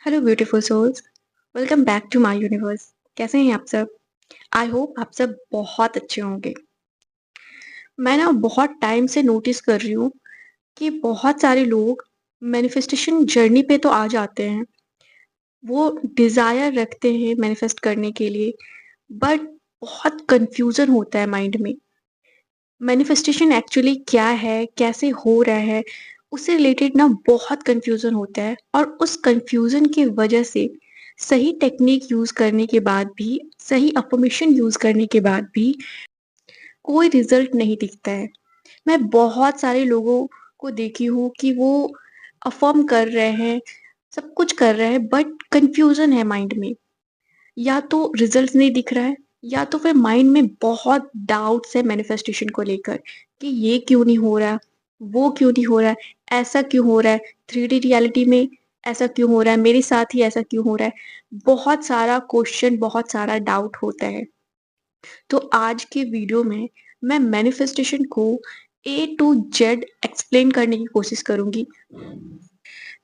Hello beautiful souls. Welcome back to my universe. कैसे हैं आप सब? आई होप आप सब बहुत अच्छे होंगे। मैं ना बहुत टाइम से नोटिस कर रही हूँ कि बहुत सारे लोग मैनिफेस्टेशन जर्नी पे तो आ जाते हैं, वो डिज़ायर रखते हैं मैनिफेस्ट करने के लिए, बट बहुत कंफ्यूजन होता है माइंड में। मैनिफेस्टेशन एक्चुअली क्या है, कैसे हो रहा है, उससे रिलेटेड ना बहुत कंफ्यूजन होता है, और उस कंफ्यूजन की वजह से सही टेक्निक यूज़ करने के बाद भी, सही अफर्मेशन यूज़ करने के बाद भी कोई रिजल्ट नहीं दिखता है। मैं बहुत सारे लोगों को देखी हूँ कि वो अफर्म कर रहे हैं, सब कुछ कर रहे हैं, बट कंफ्यूजन है माइंड में। या तो रिजल्ट नहीं दिख रहा है, या तो फिर माइंड में बहुत डाउट्स है मैनिफेस्टेशन को लेकर कि ये क्यों नहीं हो रहा, वो क्यों नहीं हो रहा है, ऐसा क्यों हो रहा है, 3D रियलिटी में ऐसा क्यों हो रहा है, मेरे साथ ही ऐसा क्यों हो रहा है। बहुत सारा क्वेश्चन, बहुत सारा डाउट होता है। तो आज के वीडियो में मैं मैनिफेस्टेशन को A to Z एक्सप्लेन करने की कोशिश करूंगी,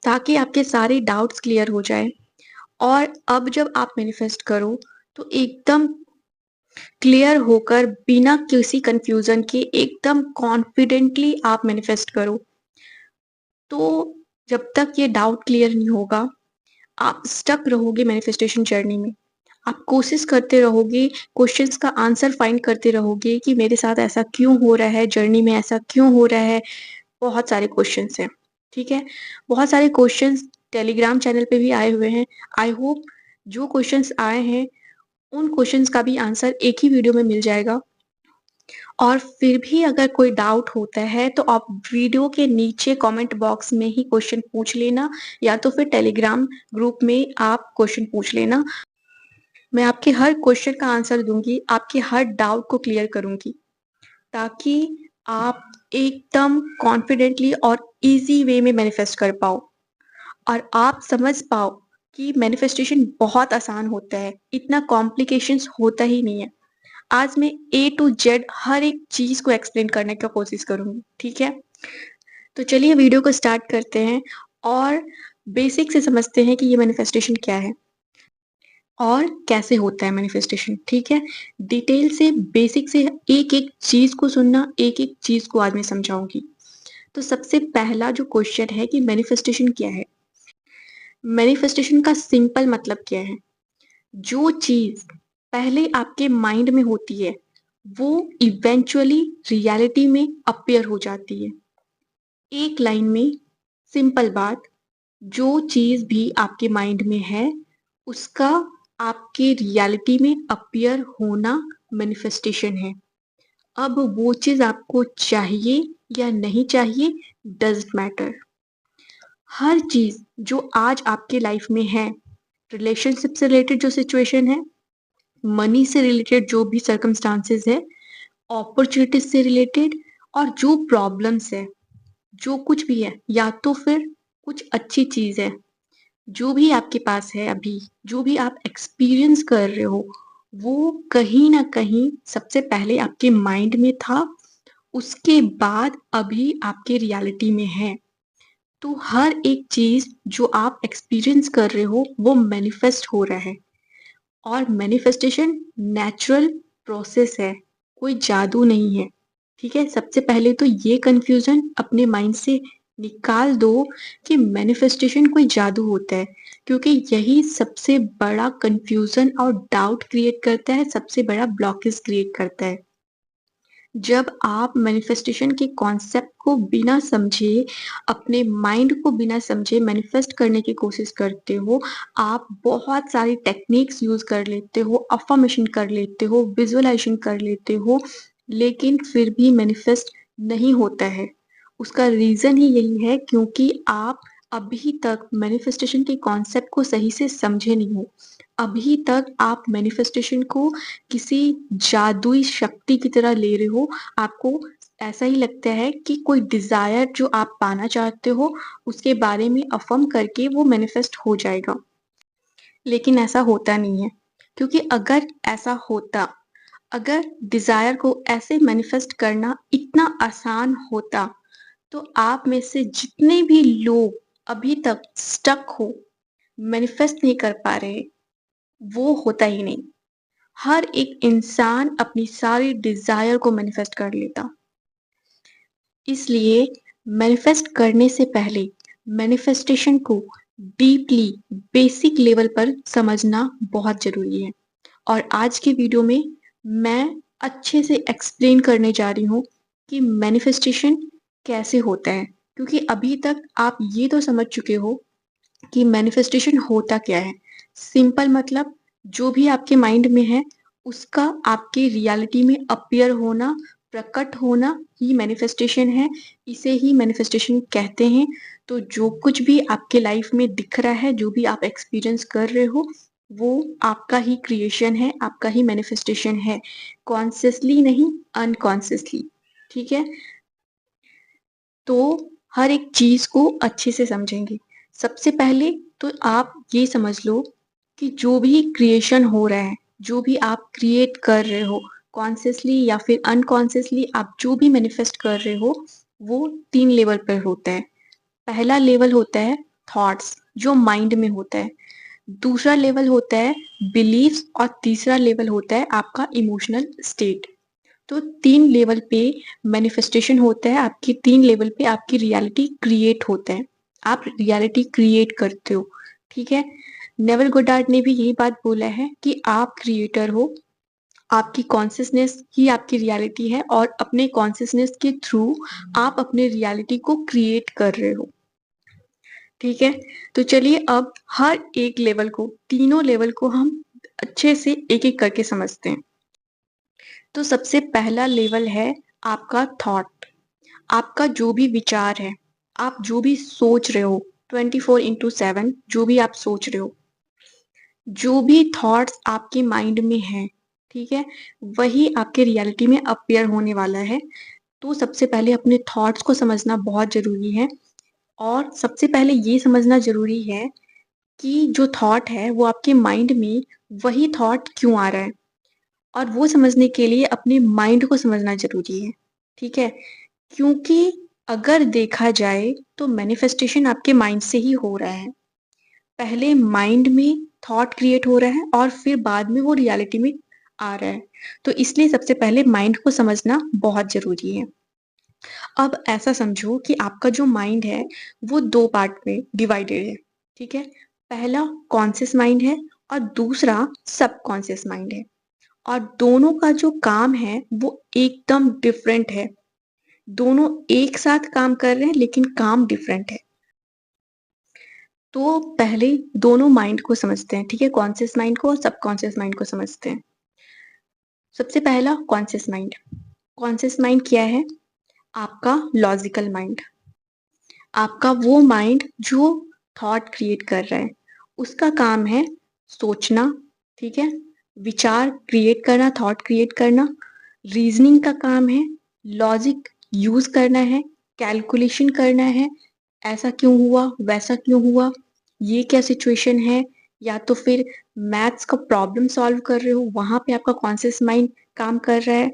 ताकि आपके सारे डाउट्स क्लियर हो जाए। और अब जब आप मैनिफेस्ट करो तो एकदम क्लियर होकर, बिना किसी कंफ्यूजन के, एकदम कॉन्फिडेंटली आप मैनिफेस्ट करो। तो जब तक ये डाउट क्लियर नहीं होगा, आप स्टक रहोगे मैनिफेस्टेशन जर्नी में। आप कोशिश करते रहोगे, क्वेश्चंस का आंसर फाइंड करते रहोगे कि मेरे साथ ऐसा क्यों हो रहा है, जर्नी में ऐसा क्यों हो रहा है। बहुत सारे क्वेश्चंस हैं, ठीक है? बहुत सारे क्वेश्चंस टेलीग्राम चैनल पे भी आए हुए हैं। आई होप जो क्वेश्चंस आए हैं, उन क्वेश्चंस का भी आंसर एक ही वीडियो में मिल जाएगा। और फिर भी अगर कोई डाउट होता है तो आप वीडियो के नीचे कमेंट बॉक्स में ही क्वेश्चन पूछ लेना, या तो फिर टेलीग्राम ग्रुप में आप क्वेश्चन पूछ लेना। मैं आपके हर क्वेश्चन का आंसर दूंगी, आपके हर डाउट को क्लियर करूंगी, ताकि आप एकदम कॉन्फिडेंटली और इजी वे में मैनिफेस्ट कर पाओ, और आप समझ पाओ कि मैनिफेस्टेशन बहुत आसान होता है, इतना कॉम्प्लिकेशंस होता ही नहीं है। आज मैं A to Z हर एक चीज को एक्सप्लेन करने की कोशिश करूंगी, ठीक है? तो चलिए वीडियो को स्टार्ट करते हैं, और बेसिक से समझते हैं कि ये मैनिफेस्टेशन क्या है और कैसे होता है मैनिफेस्टेशन, ठीक है? डिटेल से, बेसिक से एक एक चीज को सुनना, एक एक चीज को आज मैं समझाऊंगी। तो सबसे पहला जो क्वेश्चन है कि मैनिफेस्टेशन क्या है। मैनिफेस्टेशन का सिंपल मतलब क्या है? जो चीज पहले आपके माइंड में होती है, वो इवेंचुअली रियलिटी में अपीयर हो जाती है। एक लाइन में, सिंपल बात, जो चीज भी आपके माइंड में है, उसका आपके रियलिटी में अपीयर होना मैनिफेस्टेशन है। अब वो चीज आपको चाहिए या नहीं चाहिए, डजंट मैटर। हर चीज जो आज आपके लाइफ में है, रिलेशनशिप से रिलेटेड जो सिचुएशन है, मनी से रिलेटेड जो भी सर्कमस्टांसेस है, अपॉर्चुनिटीज से रिलेटेड, और जो प्रॉब्लम्स है, जो कुछ भी है, या तो फिर कुछ अच्छी चीज है, जो भी आपके पास है अभी, जो भी आप एक्सपीरियंस कर रहे हो, वो कहीं ना कहीं सबसे पहले आपके माइंड में था, उसके बाद अभी आपके रियलिटी में है। तो हर एक चीज जो आप एक्सपीरियंस कर रहे हो, वो मैनिफेस्ट हो रहा है। और मैनिफेस्टेशन नेचुरल प्रोसेस है, कोई जादू नहीं है, ठीक है? सबसे पहले तो ये कंफ्यूजन अपने माइंड से निकाल दो कि मैनिफेस्टेशन कोई जादू होता है, क्योंकि यही सबसे बड़ा कंफ्यूजन और डाउट क्रिएट करता है, सबसे बड़ा ब्लॉकेज क्रिएट करता है। जब आप मैनिफेस्टेशन के कॉन्सेप्ट को बिना समझे, अपने माइंड को बिना समझे मैनिफेस्ट करने की कोशिश करते हो, आप बहुत सारी टेक्निक्स यूज कर लेते हो, अफर्मेशन कर लेते हो, विजुअलाइजेशन कर लेते हो, लेकिन फिर भी मैनिफेस्ट नहीं होता है। उसका रीजन ही यही है, क्योंकि आप अभी तक मैनिफेस्टेशन के कॉन्सेप्ट को सही से समझे नहीं हो। अभी तक आप मैनिफेस्टेशन को किसी जादुई शक्ति की तरह ले रहे हो। आपको ऐसा ही लगता है कि कोई डिजायर जो आप पाना चाहते हो, उसके बारे में अफर्म करके वो मैनिफेस्ट हो जाएगा। लेकिन ऐसा होता नहीं है, क्योंकि अगर ऐसा होता, अगर डिजायर को ऐसे मैनिफेस्ट करना इतना आसान होता, तो आप में से जितने भी लोग अभी तक स्टक हो, मैनिफेस्ट नहीं कर पा रहे, वो होता ही नहीं। हर एक इंसान अपनी सारी डिज़ायर को मैनिफेस्ट कर लेता। इसलिए मैनिफेस्ट करने से पहले मैनिफेस्टेशन को डीपली बेसिक लेवल पर समझना बहुत ज़रूरी है। और आज के वीडियो में मैं अच्छे से एक्सप्लेन करने जा रही हूँ कि मैनिफेस्टेशन कैसे होता है। क्योंकि अभी तक आप ये तो समझ चुके हो कि मैनिफेस्टेशन होता क्या है। सिंपल मतलब जो भी आपके माइंड में है उसका आपके रियलिटी में अपीयर होना, प्रकट होना ही मैनिफेस्टेशन है। इसे ही मैनिफेस्टेशन कहते हैं। तो जो कुछ भी आपके लाइफ में दिख रहा है, जो भी आप एक्सपीरियंस कर रहे हो, वो आपका ही क्रिएशन है, आपका ही मैनिफेस्टेशन है। कॉन्शियसली नहीं, अनकॉन्शियसली। ठीक है? तो हर एक चीज़ को अच्छे से समझेंगे। सबसे पहले तो आप ये समझ लो कि जो भी क्रिएशन हो रहा है, जो भी आप क्रिएट कर रहे हो, कॉन्शियसली या फिर अनकॉन्शियसली आप जो भी मैनिफेस्ट कर रहे हो, वो 3 लेवल पर होता है। पहला लेवल होता है थॉट्स, जो माइंड में होता है। दूसरा लेवल होता है बिलीफ्स और तीसरा लेवल होता है आपका इमोशनल स्टेट। तो 3 लेवल पे मैनिफेस्टेशन होता है, आपकी 3 लेवल पे आपकी रियलिटी क्रिएट होता है। आप रियलिटी क्रिएट करते हो, ठीक है? नेवल गोडार्ड ने भी यही बात बोला है कि आप क्रिएटर हो, आपकी कॉन्शियसनेस ही आपकी रियलिटी है और अपने कॉन्शियसनेस के थ्रू आप अपने रियलिटी को क्रिएट कर रहे हो, ठीक है? तो चलिए अब हर एक लेवल को, तीनों लेवल को हम अच्छे से एक-एक करके समझते हैं। तो सबसे पहला लेवल है आपका थॉट। आपका जो भी विचार है, आप जो भी सोच रहे हो, 24/7 जो भी आप सोच रहे हो, जो भी थॉट्स आपके माइंड में हैं, ठीक है? वही आपके रियलिटी में अपीयर होने वाला है। तो सबसे पहले अपने थॉट्स को समझना बहुत ज़रूरी है और सबसे पहले ये समझना ज़रूरी है कि जो थॉट है, वो आपके माइंड में वही थॉट क्यों आ रहा है? और वो समझने के लिए अपने माइंड को समझना ज़रूरी है, ठीक है? क्योंकि अगर देखा जाए तो मैनिफेस्टेशन आपके माइंड से ही हो रहा है। पहले माइंड में थॉट क्रिएट हो रहा है और फिर बाद में वो रियलिटी में आ रहा है। तो इसलिए सबसे पहले माइंड को समझना बहुत ज़रूरी है। अब ऐसा समझो कि आपका जो माइंड है वो 2 पार्ट में डिवाइडेड है, ठीक है? पहला कॉन्शियस माइंड है और दूसरा सबकॉन्शियस माइंड है। और दोनों का जो काम है वो एकदम डिफरेंट है। दोनों एक साथ काम कर रहे हैं लेकिन काम डिफरेंट है। तो पहले दोनों माइंड को समझते हैं, ठीक है? कॉन्शियस माइंड को और सबकॉन्शियस माइंड को समझते हैं। सबसे पहला कॉन्शियस माइंड। कॉन्शियस माइंड क्या है? आपका लॉजिकल माइंड। आपका वो माइंड जो थॉट क्रिएट कर रहा है। उसका काम है सोचना, ठीक है? विचार क्रिएट करना, थॉट क्रिएट करना। रीज़निंग का काम है, लॉजिक यूज़ करना है, कैलकुलेशन करना है, ऐसा क्यों हुआ, वैसा क्यों हुआ, ये क्या सिचुएशन है, या तो फिर मैथ्स का प्रॉब्लम सॉल्व कर रहे हो, वहाँ पे आपका कॉन्शियस माइंड काम कर रहा है।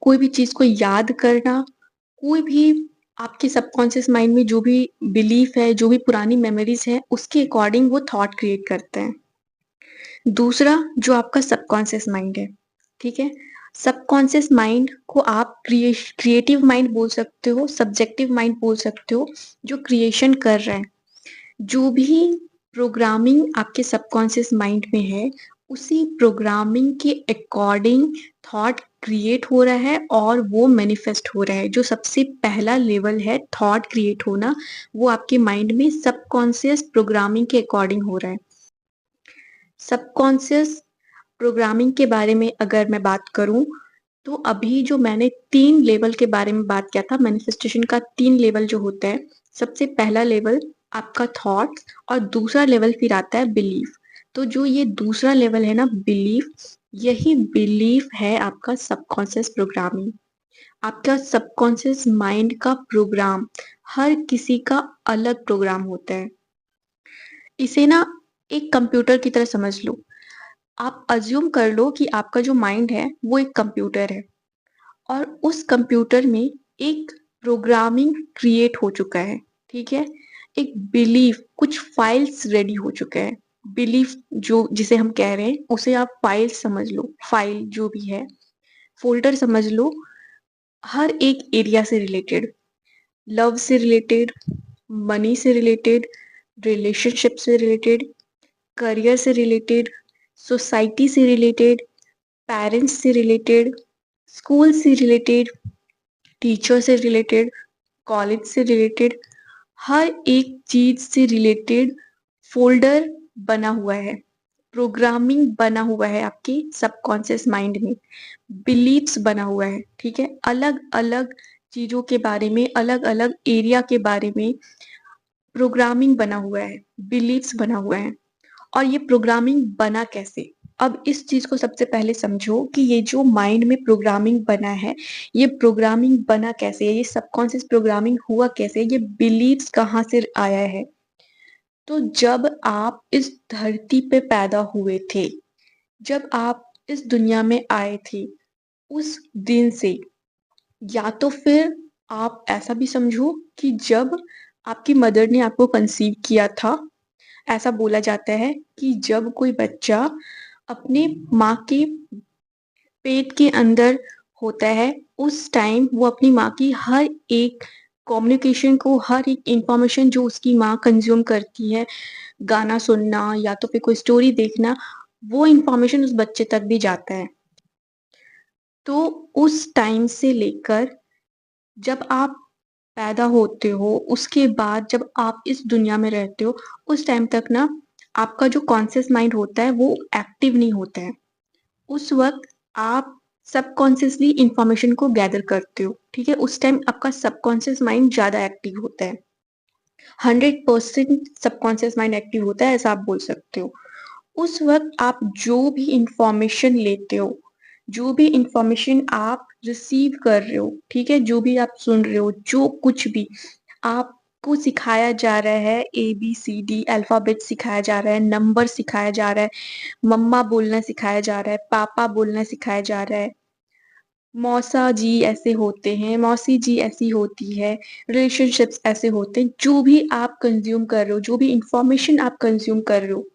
कोई भी चीज़ को याद करना, कोई भी आपके सबकॉन्शियस माइंड में जो भी बिलीफ है, जो भी पुरानी मेमोरीज़ है, उसके अकॉर्डिंग वो थॉट क्रिएट करते हैं। दूसरा जो आपका सबकॉन्शियस माइंड है, ठीक है? सबकॉन्शियस माइंड को आप क्रिएटिव माइंड बोल सकते हो, सब्जेक्टिव माइंड बोल सकते हो, जो क्रिएशन कर रहा है। जो भी प्रोग्रामिंग आपके सबकॉन्शियस माइंड में है, उसी प्रोग्रामिंग के अकॉर्डिंग थॉट क्रिएट हो रहा है और वो मैनिफेस्ट हो रहा है। जो सबसे पहला लेवल है थॉट क्रिएट होना, वो आपके माइंड में सबकॉन्शियस प्रोग्रामिंग के अकॉर्डिंग हो रहा है। सबकॉन्शियस प्रोग्रामिंग के बारे में अगर मैं बात करूँ, तो अभी जो मैंने 3 लेवल के बारे में बात किया था, मैनिफेस्टेशन का 3 लेवल जो होता है, सबसे पहला लेवल आपका थॉट्स और दूसरा लेवल फिर आता है बिलीफ। तो जो ये दूसरा लेवल है ना बिलीफ, यही बिलीफ है आपका सबकॉन्शियस प्रोग्रामिंग। आपका सबकॉन्शियस माइंड का प्रोग्राम, हर किसी का अलग प्रोग्राम होता है। इसे ना एक कंप्यूटर की तरह समझ लो। आप अज़्यूम कर लो कि आपका जो माइंड है, वो एक कंप्यूटर है और उस कंप्यूटर में एक प्रोग्रामिंग क्रिएट हो चुका है, ठीक है? एक बिलीफ, कुछ फाइल्स रेडी हो चुके हैं। बिलीफ जो जिसे हम कह रहे हैं उसे आप फाइल समझ लो, फाइल जो भी है, फ़ोल्डर समझ लो, हर एक एरिया से रिलेटेड, लव से रिलेटेड, मनी से रिलेटेड, रिलेशनशिप से रिलेटेड, करियर से रिलेटेड, सोसाइटी से रिलेटेड, पेरेंट्स से रिलेटेड, स्कूल से रिलेटेड, टीचर से रिलेटेड, कॉलेज से रिलेटेड, हर एक चीज़ से रिलेटेड फ़ोल्डर बना हुआ है। प्रोग्रामिंग बना हुआ है आपके सबकॉन्शियस माइंड में, बिलीव्स बना हुआ है, ठीक है? अलग-अलग चीज़ों के बारे में, अलग-अलग एरिया के बारे में प्रोग्रामिंग बना हुआ है, बिलीव्स बना हुआ है। और ये प्रोग्रामिंग बना कैसे? अब इस चीज़ को सबसे पहले समझो कि ये जो माइंड में प्रोग्रामिंग बना है, ये प्रोग्रामिंग बना कैसे है? ये सबकॉन्शियस प्रोग्रामिंग हुआ कैसे? ये बिलीव्स कहाँ से आया है? तो जब आप इस धरती पे पैदा हुए थे, जब आप इस दुनिया में आए थे, उस दिन से, या तो फिर आप ऐसा भी समझो कि जब आपकी मदर ने आपको कंसीव किया था, ऐसा बोला जाता है कि जब कोई बच्चा अपने माँ के पेट के अंदर होता है, उस टाइम वो अपनी माँ की हर एक कम्युनिकेशन को, हर एक इन्फॉर्मेशन जो उसकी माँ कंज़्यूम करती है, गाना सुनना या तो फिर कोई स्टोरी देखना, वो इन्फॉर्मेशन उस बच्चे तक भी जाता है। तो उस टाइम से लेकर जब आप पैदा होते हो, उसके बाद जब आप इस दुनिया में रहते हो, उस टाइम तक ना आपका जो कॉन्शियस माइंड होता है, वो एक्टिव नहीं होता है। उस वक़्त आप सबकॉन्शियसली इन्फॉर्मेशन को गैदर करते हो, ठीक है? उस टाइम आपका सबकॉन्शियस माइंड ज़्यादा एक्टिव होता है। 100% सबकॉन्शियस माइंड एक्टिव होता है, ऐसा आप बोल सकते हो। उस वक़्त आप जो भी इन्फॉर्मेशन लेते हो, जो भी इन्फॉर्मेशन आप रिसीव कर रहे हो, ठीक है? जो भी आप सुन रहे हो, जो कुछ भी आपको सिखाया जा रहा है, ABCD अल्फ़ाबेट सिखाया जा रहा है, नंबर सिखाया जा रहा है, मम्मा बोलना सिखाया जा रहा है, पापा बोलना सिखाया जा रहा है, मौसा जी ऐसे होते हैं, मौसी जी ऐसी होती है, रिलेशनशिप्स ऐसे होते हैं। जो भी आप कंज़्यूम कर रहे हो, जो भी इन्फॉर्मेशन आप कंज़्यूम कर रहे हो,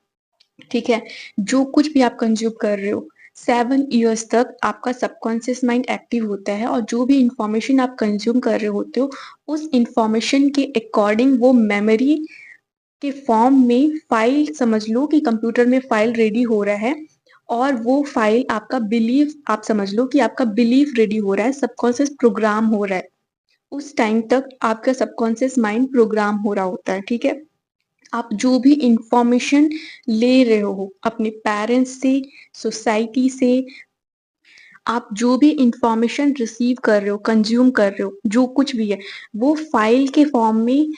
ठीक है? जो कुछ भी आप कंज़्यूम कर रहे हो, 7 इयर्स तक आपका सबकॉन्शियस माइंड एक्टिव होता है और जो भी इन्फॉर्मेशन आप कंज़्यूम कर रहे होते हो, उस इन्फॉर्मेशन के अकॉर्डिंग वो मेमोरी के फॉर्म में फ़ाइल, समझ लो कि कंप्यूटर में फ़ाइल रेडी हो रहा है और वो फ़ाइल आपका बिलीव, आप समझ लो कि आपका बिलीफ रेडी हो रहा है, सबकॉन्शियस प्रोग्राम हो रहा है। उस टाइम तक आपका सबकॉन्शियस माइंड प्रोग्राम हो रहा होता है, ठीक है? आप जो भी इन्फॉर्मेशन ले रहे हो अपने पेरेंट्स से, सोसाइटी से, आप जो भी इन्फॉर्मेशन रिसीव कर रहे हो, कंज़्यूम कर रहे हो, जो कुछ भी है, वो फ़ाइल के फॉर्म में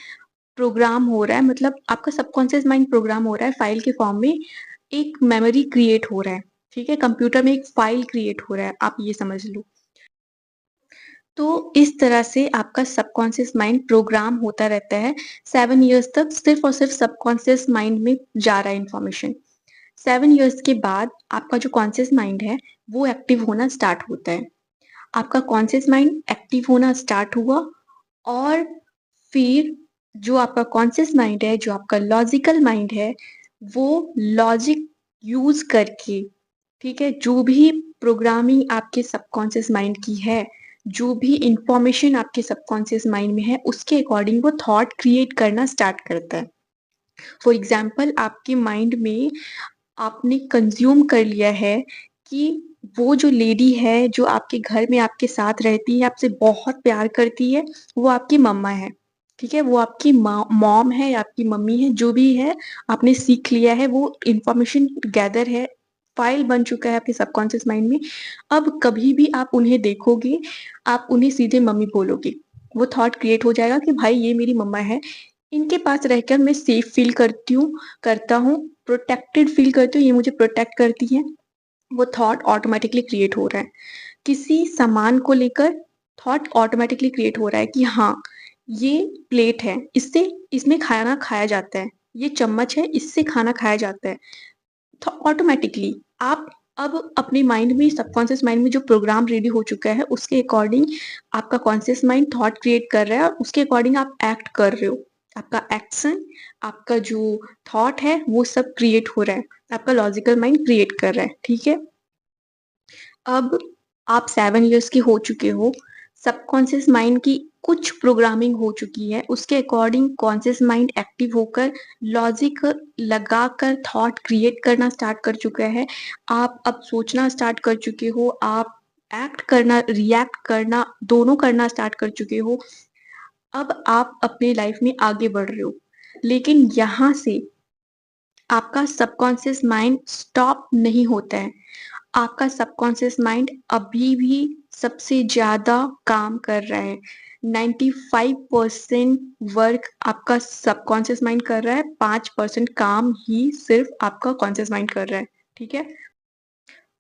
प्रोग्राम हो रहा है, मतलब आपका सबकॉन्शियस माइंड प्रोग्राम हो रहा है फ़ाइल के फॉर्म में, एक मेमोरी क्रिएट हो रहा है, ठीक है? कंप्यूटर में एक फ़ाइल क्रिएट हो रहा है, आप ये समझ लो। तो इस तरह से आपका सबकॉन्शियस माइंड प्रोग्राम होता रहता है 7 इयर्स तक, सिर्फ़ और सिर्फ़ सबकॉन्शियस माइंड में जा रहा है इन्फॉर्मेशन। 7 इयर्स के बाद आपका जो कॉन्शियस माइंड है, वो एक्टिव होना स्टार्ट होता है। आपका कॉन्शियस माइंड एक्टिव होना स्टार्ट हुआ और फिर जो आपका कॉन्शियस माइंड है, जो आपका लॉजिकल माइंड है, वो लॉजिक यूज़ करके, ठीक है? जो भी प्रोग्रामिंग आपके सबकॉन्शियस माइंड की है, जो भी इन्फॉर्मेशन आपके सबकॉन्शियस माइंड में है, उसके अकॉर्डिंग वो थॉट क्रिएट करना स्टार्ट करता है। फॉर एग्ज़ाम्पल आपके माइंड में आपने कंज़्यूम कर लिया है कि वो जो लेडी है, जो आपके घर में आपके साथ रहती है, आपसे बहुत प्यार करती है, वो आपकी मम्मा है, ठीक है? वो आपकी मॉम है या आपकी मम्मी है, जो भी है, आपने सीख लिया है, वो इन्फॉर्मेशन गैदर है, फ़ाइल बन चुका है आपके सबकॉन्शियस माइंड में। अब कभी भी आप उन्हें देखोगे, आप उन्हें सीधे मम्मी बोलोगे। वो थॉट क्रिएट हो जाएगा कि भाई ये मेरी मम्मा है, इनके पास रहकर मैं सेफ फ़ील करता हूँ, प्रोटेक्टेड फ़ील करती हूँ, ये मुझे प्रोटेक्ट करती हैं। वो थॉट ऑटोमैटिकली क्रिएट हो रहा है। किसी सामान को लेकर थॉट ऑटोमैटिकली क्रिएट हो रहा है कि हाँ, ये प्लेट है, इससे इसमें खाना खाया जाता है। ये चम्मच है, इससे खाना खाया जाता है। तो ऑटोमैटिकली आप अब अपने माइंड में, सबकॉन्शियस माइंड में जो प्रोग्राम रेडी हो चुका है, उसके अकॉर्डिंग आपका कॉन्शियस माइंड थॉट क्रिएट कर रहा है और उसके अकॉर्डिंग आप एक्ट कर रहे हो। आपका एक्शन, आपका जो थॉट है वो सब क्रिएट हो रहा है, आपका लॉजिकल माइंड क्रिएट कर रहा है, ठीक है? अब आप 7 इयर्स के हो चुके हो, सबकॉन्शियस माइंड की कुछ प्रोग्रामिंग हो चुकी है, उसके अकॉर्डिंग कॉन्शियस माइंड एक्टिव होकर लॉजिक लगाकर थॉट क्रिएट करना स्टार्ट कर चुका है। आप अब सोचना स्टार्ट कर चुके हो, आप एक्ट करना, रिएक्ट करना, दोनों करना स्टार्ट कर चुके हो। अब आप अपनी लाइफ में आगे बढ़ रहे हो। लेकिन यहाँ से आपका सबकॉन्शियस माइंड स्टॉप नहीं होता है। आपका सबकॉन्शियस माइंड अभी भी सबसे ज़्यादा काम कर रहा है। 95% वर्क आपका सबकॉन्शियस माइंड कर रहा है, 5% काम ही सिर्फ़ आपका कॉन्शियस माइंड कर रहा है, ठीक है?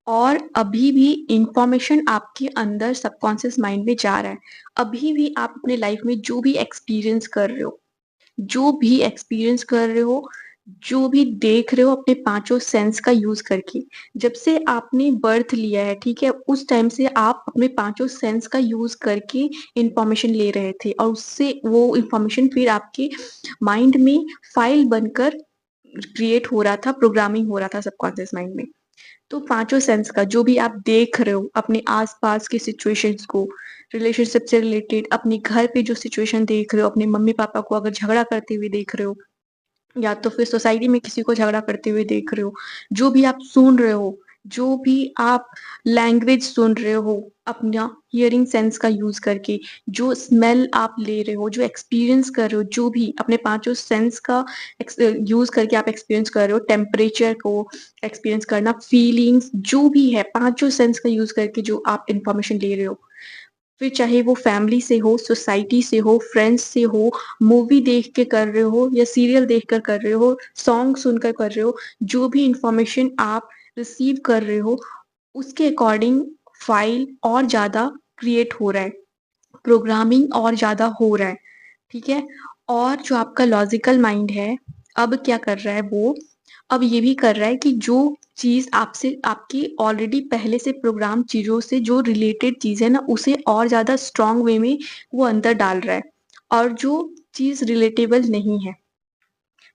और अभी भी इन्फॉर्मेशन आपके अंदर सबकॉन्शियस माइंड में जा रहा है। अभी भी आप अपने लाइफ में जो भी एक्सपीरियंस कर रहे हो, जो भी देख रहे हो अपने पाँचों सेंस का यूज़ करके। जब से आपने बर्थ लिया है, ठीक है? उस टाइम से आप अपने पाँचों सेंस का यूज़ करके इन्फॉर्मेशन ले रहे थे और उससे वो इन्फॉर्मेशन फिर आपके माइंड में फ़ाइल बनकर क्रिएट हो रहा था, प्रोग्रामिंग हो रहा था सबकॉन्शियस माइंड में। तो पाँचों सेंस का जो भी आप देख रहे हो, अपने आस-पास की सिचुएशंस को, रिलेशनशिप से रिलेटेड, अपने घर पे जो सिचुएशन देख रहे हो, अपने मम्मी-पापा को अगर झगड़ा करते हुए देख रहे हो, या तो फिर सोसाइटी में किसी को झगड़ा करते हुए देख रहे हो, जो भी आप सुन रहे हो, जो भी आप लैंग्वेज सुन रहे हो, अपना हियरिंग सेंस का यूज़ करके, जो स्मेल आप ले रहे हो, जो एक्सपीरियंस कर रहे हो, जो भी अपने पाँचों सेंस का यूज़ करके आप एक्सपीरियंस कर रहे हो, टेम्परेचर को एक्सपीरियंस करना, फीलिंग्स जो भी है, पाँचों सेंस का यूज़ करके जो आप इन्फॉर्मेशन ले रहे हो, फिर चाहे वो फैमिली से हो, सोसाइटी से हो, फ्रेंड्स से हो, मूवी देख के कर रहे हो या सीरियल देखकर कर रहे हो, सॉन्ग सुनकर कर रहे हो, जो भी इन्फॉर्मेशन आप रिसीव कर रहे हो, उसके अकॉर्डिंग फ़ाइल और ज़्यादा क्रिएट हो रहा है, प्रोग्रामिंग और ज़्यादा हो रहा है, ठीक है? और जो आपका लॉजिकल माइंड है, अब क्या कर रहा है वो, अब ये भी कर रहा है कि जो चीज़ आपसे आपकी ऑलरेडी पहले से प्रोग्राम चीज़ों से जो रिलेटेड चीज़ है ना, उसे और ज़्यादा स्ट्रॉन्ग वे में वो अंदर डाल रहा है और जो चीज़ रिलेटेबल नहीं है,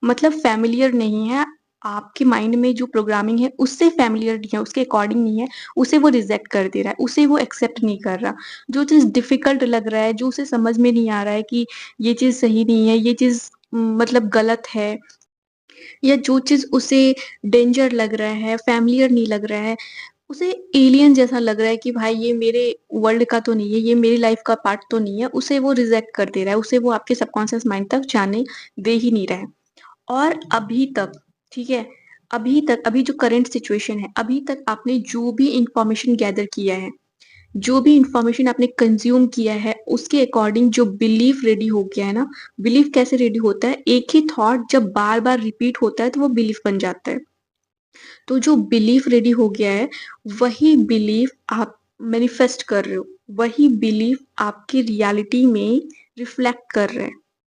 मतलब फ़ैमिलियर नहीं है, आपके माइंड में जो प्रोग्रामिंग है, उससे फ़ैमिलियर नहीं है, उसके अकॉर्डिंग नहीं है, उसे वो रिजेक्ट कर दे रहा है, उसे वो एक्सेप्ट नहीं कर रहा। जो चीज़ डिफ़िकल्ट लग रहा है, जो उसे समझ में नहीं आ रहा है कि ये चीज़ सही नहीं है, ये चीज़ मतलब गलत है, या जो चीज़ उसे डेंजर लग रहा है, फ़ैमिलियर नहीं लग रहा है, उसे एलियन जैसा लग रहा है कि भाई ये मेरे वर्ल्ड का तो नहीं है, ये मेरी लाइफ़ का पार्ट तो नहीं है, उसे वो रिजेक्ट कर दे रहा है, उसे वो आपके सबकॉन्शियस माइंड तक जाने दे ही नहीं रहा है। और अभी तक, ठीक है? अभी तक, अभी जो करंट सिचुएशन है, अभी तक आपने जो भी इन्फॉर्मेशन गैदर किया है, जो भी इन्फॉर्मेशन आपने कंज़्यूम किया है, उसके अकॉर्डिंग जो बिलीफ रेडी हो गया है ना, बिलीफ कैसे रेडी होता है? एक ही थॉट जब बार-बार रिपीट होता है, तो वो बिलीफ बन जाता है। तो जो बिलीफ रेडी हो गया है, वही बिलीफ आप मैनिफेस्ट कर रहे हो, वही बिलीफ आपकी रियलिटी में रिफ्लेक्ट कर रहा है,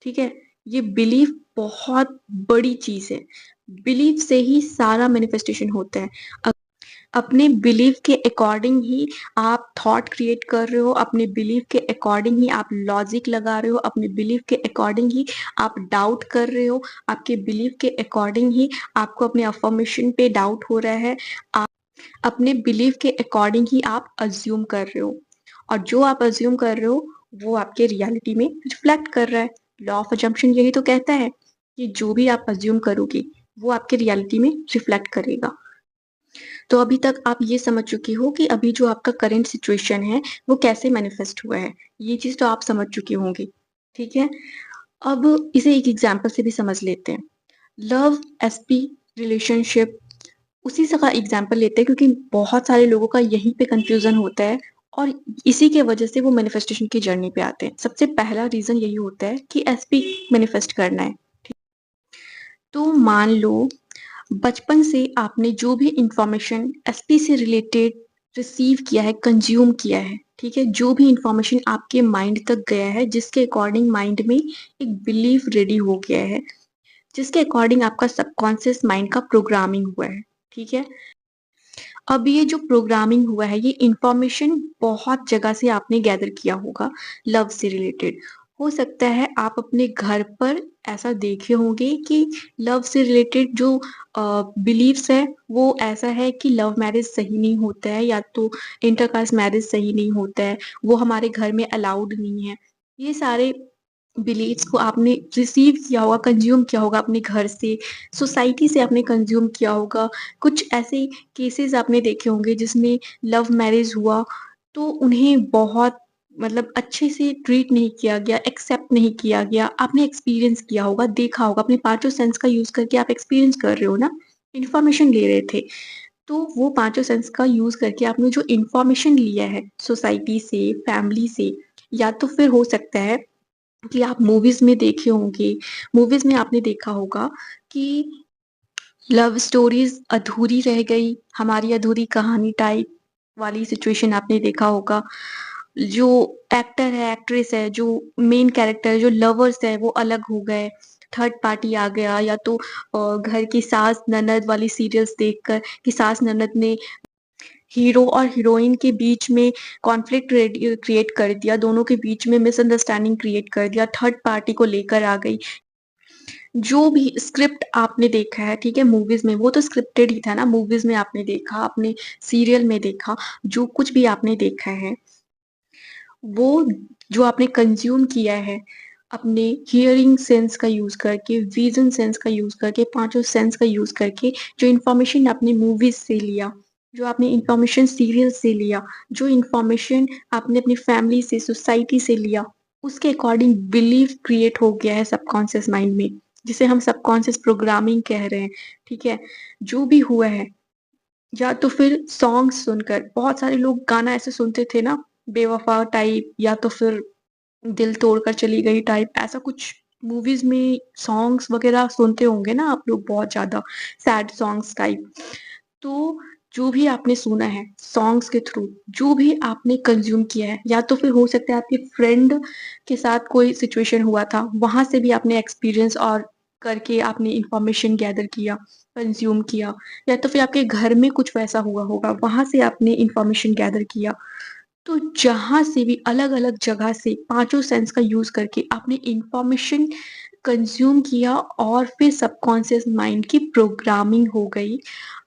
ठीक है? ये बिलीफ बहुत बड़ी चीज़ है। बिलीफ से ही सारा मैनिफेस्टेशन होता है। अपने बिलीफ के अकॉर्डिंग ही आप थॉट क्रिएट कर रहे हो, अपने बिलीफ के अकॉर्डिंग ही आप लॉजिक लगा रहे हो, अपने बिलीफ के अकॉर्डिंग ही आप डाउट कर रहे हो, आपके बिलीफ के अकॉर्डिंग ही आपको अपने अफ़र्मेशन पे डाउट हो रहा है। आप अपने बिलीफ के अकॉर्डिंग ही आप अज़्यूम कर रहे हो और जो आप अज़्यूम कर रहे हो, वो आपके रियलिटी में रिफ्लेक्ट कर रहा है। लॉ ऑफ असम्पशन यही तो कहता है कि जो भी आप अज़्यूम करोगे, वो आपके रियलिटी में रिफ्लेक्ट करेगा। तो अभी तक आप ये समझ चुकी हो कि अभी जो आपका करंट सिचुएशन है, वो कैसे मैनिफेस्ट हुआ है। ये चीज़ तो आप समझ चुकी होंगी, ठीक है? अब इसे एक एग्ज़ाम्पल से भी समझ लेते हैं। लव, एसपी, रिलेशनशिप, उसी सा का एग्ज़ाम्पल लेते हैं क्योंकि बहुत सारे लोगों का यहीं पे कन्फ्यूज़न होता है और इसी के वजह से वो मैनिफेस्टेशन की जर्नी पे आते हैं। सबसे पहला रीज़न यही होता है कि एसपी मैनिफेस्ट करना है। तो मान लो बचपन से आपने जो भी इंफॉर्मेशन एसपी से रिलेटेड रिसीव किया है, कंज्यूम किया है, ठीक है? जो भी इंफॉर्मेशन आपके माइंड तक गया है, जिसके अकॉर्डिंग माइंड में एक बिलीफ रेडी हो गया है, जिसके अकॉर्डिंग आपका सबकॉन्शियस माइंड का प्रोग्रामिंग हुआ है, ठीक है? अब ये जो प्रोग्रामिंग हुआ है, ये इंफॉर्मेशन बहुत जगह से आपने गैदर किया होगा लव से रिलेटेड हो सकता है आप अपने घर पर ऐसा देखे होंगे कि लव से रिलेटेड जो बिलीफ्स है वो ऐसा है कि लव मैरिज सही नहीं होता है या तो इंटरकास्ट मैरिज सही नहीं होता है, वो हमारे घर में अलाउड नहीं है। ये सारे बिलीव्स को आपने रिसीव किया होगा, कंज़्यूम किया होगा अपने घर से, सोसाइटी से आपने कंज़्यूम किया होगा। कुछ ऐसे केसेज़ आपने देखे होंगे जिसमें लव मैरिज हुआ, तो उन्हें बहुत मतलब अच्छे से ट्रीट नहीं किया गया, एक्सेप्ट नहीं किया गया। आपने एक्सपीरियंस किया होगा, देखा होगा, अपने पाँचों सेंस का यूज़ करके आप एक्सपीरियंस कर रहे हो ना, इन्फॉर्मेशन ले रहे थे। तो वो पाँचों सेंस का यूज़ करके आपने जो इन्फॉर्मेशन लिया है सोसाइटी से, फैमिली से, या तो फिर हो सकता है कि आप मूवीज़ में देखे होंगे, मूवीज़ में आपने देखा होगा कि लव स्टोरीज़ अधूरी रह गई, हमारी अधूरी कहानी टाइप वाली सिचुएशन आपने देखा होगा। जो एक्टर है, एक्ट्रेस है, जो मेन कैरेक्टर है, जो लवर्स है, वो अलग हो गए, थर्ड पार्टी आ गया या तो घर की सास-ननद वाली सीरियल्स देखकर कि सास-ननद ने हीरो और हीरोइन के बीच में कॉन्फ्लिक्ट क्रिएट कर दिया, दोनों के बीच में मिसअंडरस्टैंडिंग क्रिएट कर दिया, थर्ड पार्टी को लेकर आ गई। जो भी स्क्रिप्ट आपने देखा है, ठीक है, मूवीज़ में, वो तो स्क्रिप्टेड ही था ना, मूवीज़ में आपने देखा, आपने सीरियल में देखा, जो कुछ भी आपने देखा है, वो जो आपने कंज़्यूम किया है, अपने हियरिंग सेंस का यूज़ करके, विज़न सेंस का यूज़ करके, पाँचों सेंस का यूज़ करके, जो इन्फॉर्मेशन आपने मूवीज़ से लिया, जो आपने इन्फॉर्मेशन सीरियल से लिया, जो इन्फॉर्मेशन आपने अपनी फैमिली से, सोसाइटी से लिया, उसके अकॉर्डिंग बिलीव क्रिएट हो गया है सबकॉन्शियस माइंड में, जिसे हम सबकॉन्शियस प्रोग्रामिंग कह रहे हैं, ठीक है? जो भी हुआ है या तो फिर सॉन्ग्स सुनकर, बहुत सारे लोग गाना ऐसे सुनते थे ना, बेवफ़ा टाइप या तो फिर दिल तोड़कर चली गई टाइप, ऐसा कुछ मूवीज़ में सॉन्ग्स वग़ैरह सुनते होंगे ना आप लोग बहुत ज़्यादा, सैड सॉन्ग्स टाइप। तो जो भी आपने सुना है सॉन्ग्स के थ्रू, जो भी आपने कंज़्यूम किया है, या तो फिर हो सकता है आपके फ्रेंड के साथ कोई सिचुएशन हुआ था, वहाँ से भी आपने एक्सपीरियंस और करके आपने इन्फॉर्मेशन गैदर किया, कंज़्यूम किया, या तो फिर आपके घर में कुछ वैसा हुआ होगा, वहाँ से आपने इन्फॉर्मेशन गैदर किया। तो जहाँ से भी अलग-अलग जगह से पाँचों सेंस का यूज़ करके आपने इन्फॉर्मेशन कंज़्यूम किया और फिर सबकॉन्शियस माइंड की प्रोग्रामिंग हो गई।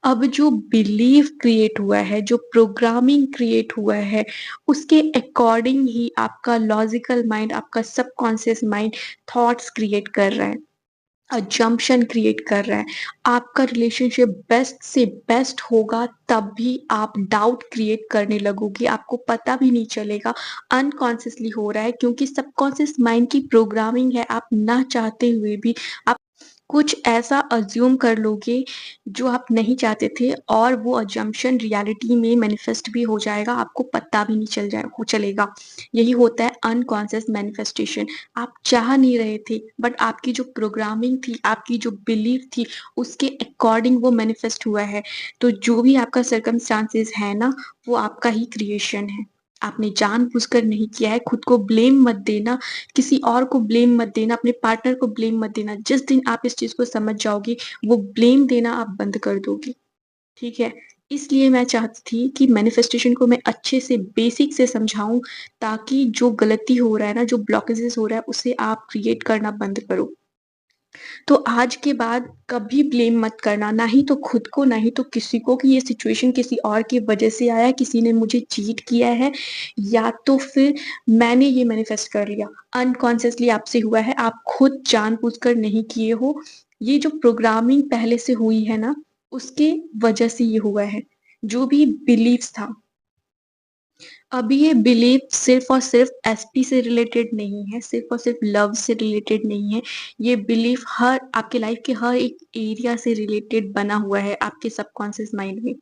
अब जो बिलीफ क्रिएट हुआ है, जो प्रोग्रामिंग क्रिएट हुआ है, उसके अकॉर्डिंग ही आपका लॉजिकल माइंड, आपका सबकॉन्शियस माइंड थॉट्स क्रिएट कर रहा है। अजम्पशन क्रिएट कर रहा है। आपका रिलेशनशिप बेस्ट से बेस्ट होगा तब भी आप डाउट क्रिएट करने लगोगे, आपको पता भी नहीं चलेगा, अनकॉन्शियसली हो रहा है क्योंकि सबकॉन्शियस माइंड की प्रोग्रामिंग है, आप ना चाहते हुए भी आप कुछ ऐसा अज़्यूम कर लोगे जो आप नहीं चाहते थे और वो अज़म्पशन रियलिटी में मैनिफेस्ट भी हो जाएगा, आपको पता भी नहीं चलेगा। यही होता है अनकॉन्शियस मैनिफेस्टेशन। आप चाह नहीं रहे थे बट आपकी जो प्रोग्रामिंग थी, आपकी जो बिलीफ थी, उसके अकॉर्डिंग वो मैनिफेस्ट हुआ है। तो जो भी आपका सर्कमस्टांसेस है ना, वो आपका ही क्रिएशन है। आपने जानबूझकर नहीं किया है, खुद को ब्लेम मत देना, किसी और को ब्लेम मत देना, अपने पार्टनर को ब्लेम मत देना। जिस दिन आप इस चीज़ को समझ जाओगे, वो ब्लेम देना आप बंद कर दोगे, ठीक है? इसलिए मैं चाहती थी कि मैनिफेस्टेशन को मैं अच्छे से बेसिक से समझाऊँ ताकि जो गलती हो रहा है ना, जो ब्लॉकेजेस हो रहा है, उसे आप क्रिएट करना बंद करो। तो आज के बाद कभी ब्लेम मत करना, ना ही तो खुद को, ना ही तो किसी को कि ये सिचुएशन किसी और की वजह से आया है, किसी ने मुझे चीट किया है या तो फिर मैंने ये मैनिफेस्ट कर लिया। अनकॉन्शियसली आपसे हुआ है, आप खुद जानबूझकर नहीं किए हो। ये जो प्रोग्रामिंग पहले से हुई है ना, उसके वजह से ये हुआ है। जो भी बिलीव्स था, अभी ये बिलीफ सिर्फ़ और सिर्फ़ एसपी से रिलेटेड नहीं है, सिर्फ़ और सिर्फ़ लव से रिलेटेड नहीं है। ये बिलीफ हर आपके लाइफ़ के हर एक एरिया से रिलेटेड बना हुआ है आपके सबकॉन्शियस माइंड में।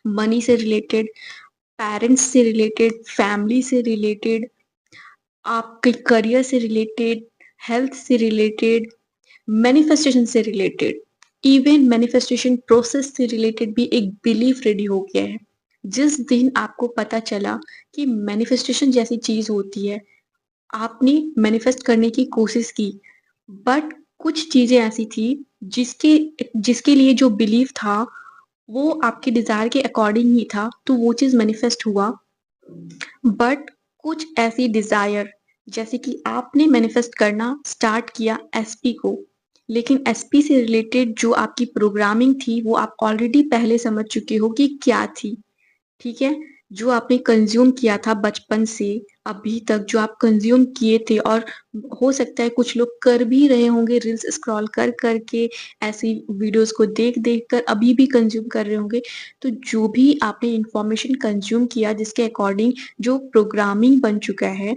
मनी से रिलेटेड, पेरेंट्स से रिलेटेड, फैमिली से रिलेटेड, आपके करियर से रिलेटेड, हेल्थ से रिलेटेड, मैनिफेस्टेशन से रिलेटेड, इवन मैनिफेस्टेशन प्रोसेस से रिलेटेड भी एक बिलीफ रेडी हो गया है। जिस दिन आपको पता चला कि मैनिफेस्टेशन जैसी चीज़ होती है, आपने मैनिफेस्ट करने की कोशिश की, बट कुछ चीज़ें ऐसी थी जिसके जिसके लिए जो बिलीफ था, वो आपके डिज़ायर के अकॉर्डिंग ही था, तो वो चीज़ मैनिफेस्ट हुआ। बट कुछ ऐसी डिज़ायर जैसे कि आपने मैनिफेस्ट करना स्टार्ट किया एसपी को, लेकिन एसपी से रिलेटेड जो आपकी प्रोग्रामिंग थी वो आप ऑलरेडी पहले समझ चुके हो कि क्या थी, ठीक है? जो आपने कंज़्यूम किया था बचपन से अभी तक जो आप कंज़्यूम किए थे, और हो सकता है कुछ लोग कर भी रहे होंगे रील्स स्क्रॉल कर के, ऐसी वीडियोज़ को देख-देख कर अभी भी कंज़्यूम कर रहे होंगे। तो जो भी आपने इन्फॉर्मेशन कंज़्यूम किया जिसके अकॉर्डिंग जो प्रोग्रामिंग बन चुका है,